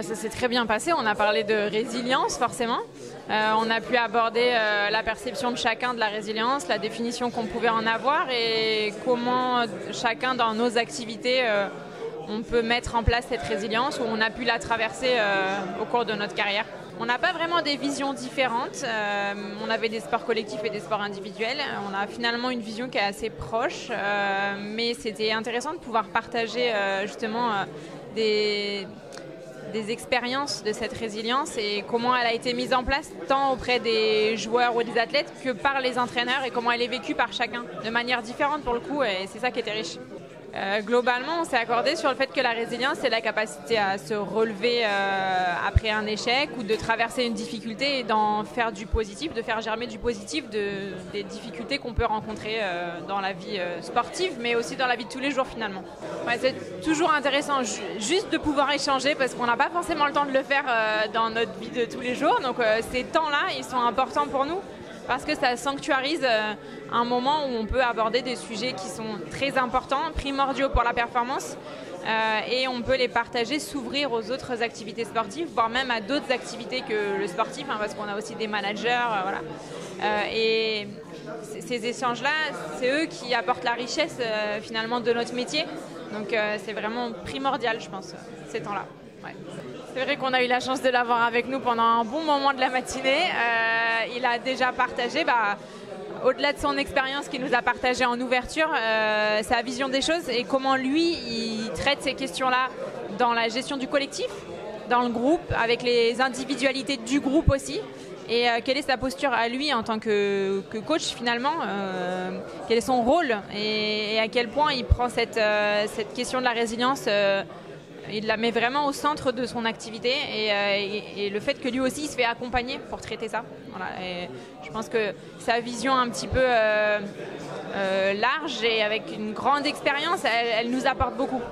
Ça s'est très bien passé. On a parlé de résilience, forcément. On a pu aborder la perception de chacun de la résilience, la définition qu'on pouvait en avoir et comment chacun dans nos activités, on peut mettre en place cette résilience ou on a pu la traverser au cours de notre carrière. On n'a pas vraiment des visions différentes. On avait des sports collectifs et des sports individuels. On a finalement une vision qui est assez proche, mais c'était intéressant de pouvoir partager justement des expériences de cette résilience et comment elle a été mise en place tant auprès des joueurs ou des athlètes que par les entraîneurs et comment elle est vécue par chacun de manière différente pour le coup et c'est ça qui était riche. Globalement, on s'est accordé sur le fait que la résilience, c'est la capacité à se relever après un échec ou de traverser une difficulté et d'en faire du positif, de faire germer du positif des difficultés qu'on peut rencontrer dans la vie sportive, mais aussi dans la vie de tous les jours finalement. Ouais, c'est toujours intéressant juste de pouvoir échanger parce qu'on n'a pas forcément le temps de le faire dans notre vie de tous les jours. Donc ces temps-là, ils sont importants pour nous. Parce que ça sanctuarise un moment où on peut aborder des sujets qui sont très importants, primordiaux pour la performance, et on peut les partager, s'ouvrir aux autres activités sportives, voire même à d'autres activités que le sportif, parce qu'on a aussi des managers, voilà. Et ces échanges-là, c'est eux qui apportent la richesse finalement de notre métier. Donc c'est vraiment primordial, je pense, ces temps-là. Ouais. C'est vrai qu'on a eu la chance de l'avoir avec nous pendant un bon moment de la matinée. Il a déjà partagé, au-delà de son expérience qu'il nous a partagé en ouverture, sa vision des choses et comment lui, il traite ces questions-là dans la gestion du collectif, dans le groupe, avec les individualités du groupe aussi. Et quelle est sa posture à lui en tant que coach finalement, quel est son rôle et à quel point il prend cette question de la résilience il la met vraiment au centre de son activité et le fait que lui aussi il se fait accompagner pour traiter ça. Voilà. Et je pense que sa vision un petit peu large et avec une grande expérience, elle nous apporte beaucoup.